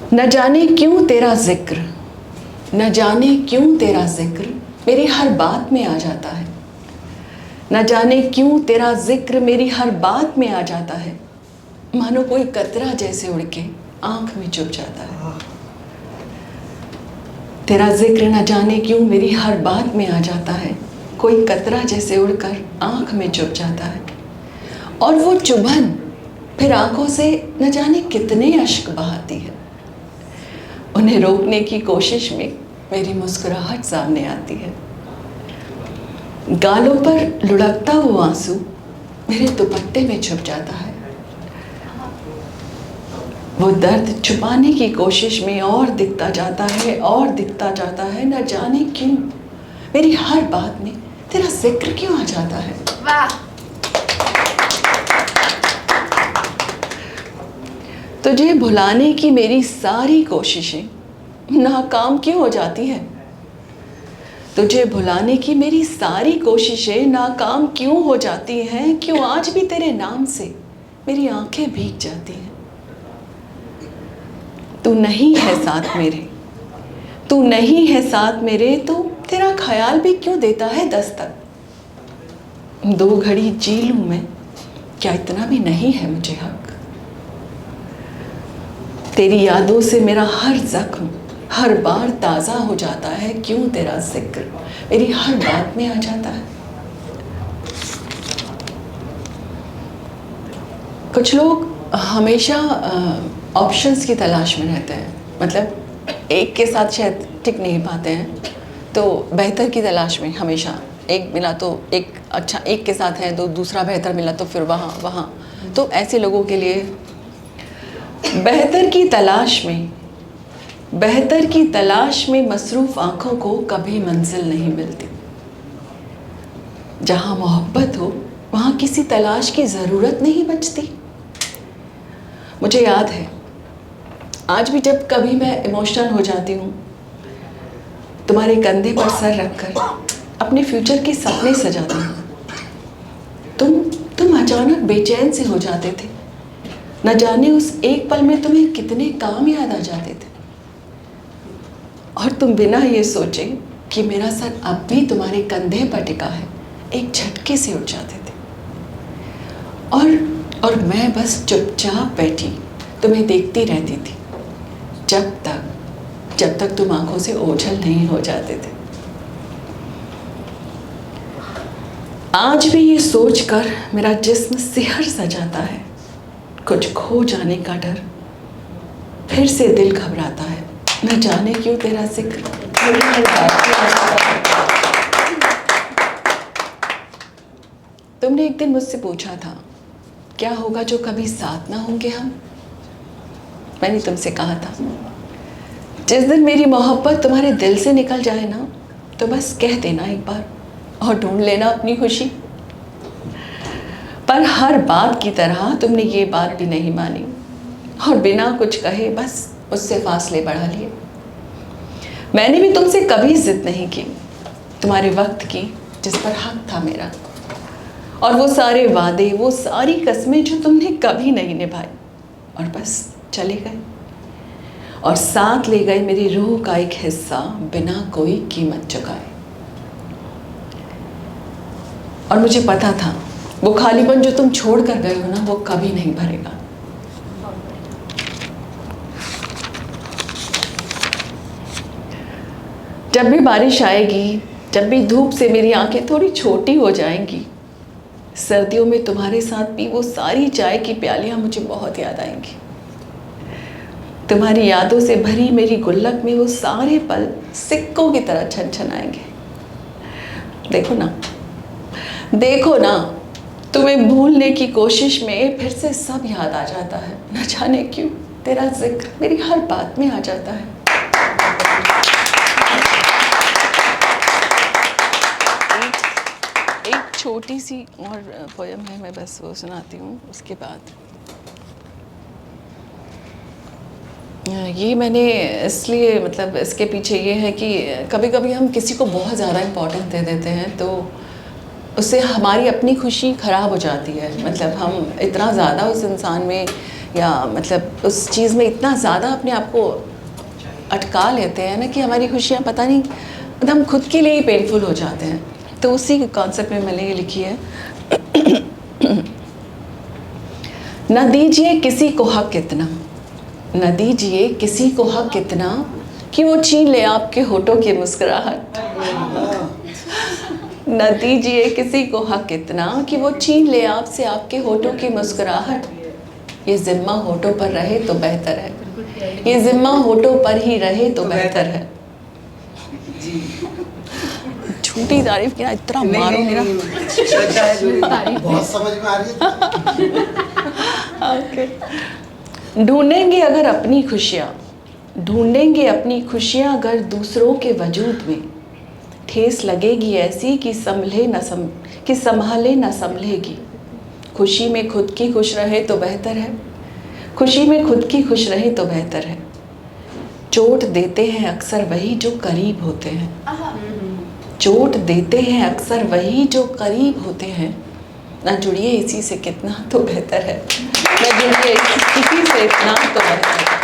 न जाने क्यों तेरा जिक्र, न जाने क्यों तेरा जिक्र मेरी हर बात में आ जाता है। न जाने क्यों तेरा जिक्र मेरी हर बात में आ जाता है। मानो कोई कतरा जैसे उड़ के आंख में चुभ जाता है। तेरा जिक्र न जाने क्यों मेरी हर बात में आ जाता है। कोई कतरा जैसे उड़कर आंख में चुभ जाता है। और वो चुभन फिर आंखों से न जाने कितने अश्क बहाती है। उन्हें रोकने की कोशिश में मेरी मुस्कुराहट सामने आती है। गालों पर लुढ़कता वो आंसू मेरे दुपट्टे में छुप जाता है। वो दर्द छुपाने की कोशिश में और दिखता जाता है और दिखता जाता है। न जाने क्यों मेरी हर बात में तेरा जिक्र क्यों आ जाता है। वाह। तुझे भुलाने की मेरी सारी कोशिशें नाकाम क्यों हो जाती है। तुझे भुलाने की मेरी सारी कोशिशें नाकाम क्यों हो जाती हैं। क्यों आज भी तेरे नाम से मेरी आंखें भीग जाती हैं। तू नहीं है साथ मेरे, तू नहीं है साथ मेरे, तो तेरा ख्याल भी क्यों देता है दस्तक। दो घड़ी जी लूं मैं, क्या इतना भी नहीं है मुझे हक। तेरी यादों से मेरा हर जख्म हर बार ताज़ा हो जाता है। क्यों तेरा जिक्र मेरी हर बात में आ जाता है। कुछ लोग हमेशा ऑप्शंस की तलाश में रहते हैं। मतलब एक के साथ शायद टिक नहीं पाते हैं, तो बेहतर की तलाश में हमेशा एक मिला तो एक अच्छा, एक के साथ है तो दूसरा बेहतर मिला तो फिर वहाँ। तो ऐसे लोगों के लिए बेहतर की तलाश में मसरूफ़ आँखों को कभी मंजिल नहीं मिलती। जहाँ मोहब्बत हो वहाँ किसी तलाश की ज़रूरत नहीं बचती। मुझे याद है आज भी जब कभी मैं इमोशनल हो जाती हूँ, तुम्हारे कंधे पर सर रखकर अपने फ्यूचर के सपने सजाती हूँ। तुम अचानक बेचैन से हो जाते थे। न जाने उस एक पल में तुम्हें कितने काम याद आ जाते थे। और तुम बिना ये सोचे कि मेरा सर अब भी तुम्हारे कंधे पर टिका है, एक झटके से उठ जाते थे। और मैं बस चुपचाप बैठी तुम्हें देखती रहती थी, जब तक तुम आंखों से ओझल नहीं हो जाते थे। आज भी ये सोचकर मेरा जिस्म सिहर सा जाता है। कुछ खो जाने का डर, फिर से दिल घबराता है। न जाने क्यों तेरा जिक्र मेरी हर बात में आ जाता है। तुमने एक दिन मुझसे पूछा था क्या होगा जो कभी साथ ना होंगे हम। मैंने तुमसे कहा था जिस दिन मेरी मोहब्बत तुम्हारे दिल से निकल जाए ना, तो बस कह देना एक बार और ढूंढ लेना अपनी खुशी। पर हर बात की तरह तुमने ये बात भी नहीं मानी और बिना कुछ कहे बस उससे फासले बढ़ा लिए। मैंने भी तुमसे कभी जिद नहीं की, तुम्हारे वक्त की जिस पर हक था मेरा। और वो सारे वादे, वो सारी कस्में जो तुमने कभी नहीं निभाई और बस चले गए और साथ ले गए मेरी रूह का एक हिस्सा बिना कोई कीमत चुकाए। और मुझे पता था वो खालीपन जो तुम छोड़ कर गए हो ना, वो कभी नहीं भरेगा। जब भी बारिश आएगी, जब भी धूप से मेरी आंखें थोड़ी छोटी हो जाएंगी, सर्दियों में तुम्हारे साथ भी वो सारी चाय की प्यालियां मुझे बहुत याद आएंगी। तुम्हारी यादों से भरी मेरी गुल्लक में वो सारे पल सिक्कों की तरह छनछनाएंगे। देखो ना, तुम्हें भूलने की कोशिश में फिर से सब याद आ जाता है। न जाने क्यों तेरा जिक्र मेरी हर बात में आ जाता है। एक छोटी सी और पोयम है, मैं बस वो सुनाती हूँ, उसके बाद ये मैंने इसलिए, मतलब इसके पीछे ये है कि कभी कभी हम किसी को बहुत ज़्यादा इम्पोर्टेंस दे देते हैं तो उससे हमारी अपनी खुशी ख़राब हो जाती है। मतलब हम इतना ज़्यादा उस इंसान में या मतलब उस चीज़ में इतना ज़्यादा अपने आप को अटका लेते हैं ना कि हमारी खुशियाँ पता नहीं मतलब हम खुद के लिए ही पेनफुल हो जाते हैं। तो उसी कॉन्सेप्ट में मैंने ये लिखी है, न दीजिए किसी को हक इतना, न दीजिए किसी को हक इतना कि वो छीन ले आपके होठों की मुस्कुराहट। न दीजिए किसी को हक इतना कि वो छीन ले आपसे आपके होठों की मुस्कुराहट। ये जिम्मा होठों पर रहे तो बेहतर है, ये जिम्मा होठों पर ही रहे तो बेहतर है। झूठी तारीफ किया, इतना मारो मेरा। बहुत समझ में आ रही है। ओके। ढूंढेंगे अगर अपनी खुशियाँ, ढूंढेंगे अपनी खुशियाँ अगर दूसरों के वजूद में, ठेस लगेगी ऐसी कि संभले न संभलेगी। खुशी में खुद की खुश रहे तो बेहतर है, खुशी में खुद की खुश रहे तो बेहतर है। चोट देते हैं अक्सर वही जो करीब होते हैं, चोट देते हैं अक्सर वही जो करीब होते हैं। ना जुड़िए इसी से कितना तो बेहतर है, ना जुड़िए इसी से इतना तो बेहतर है।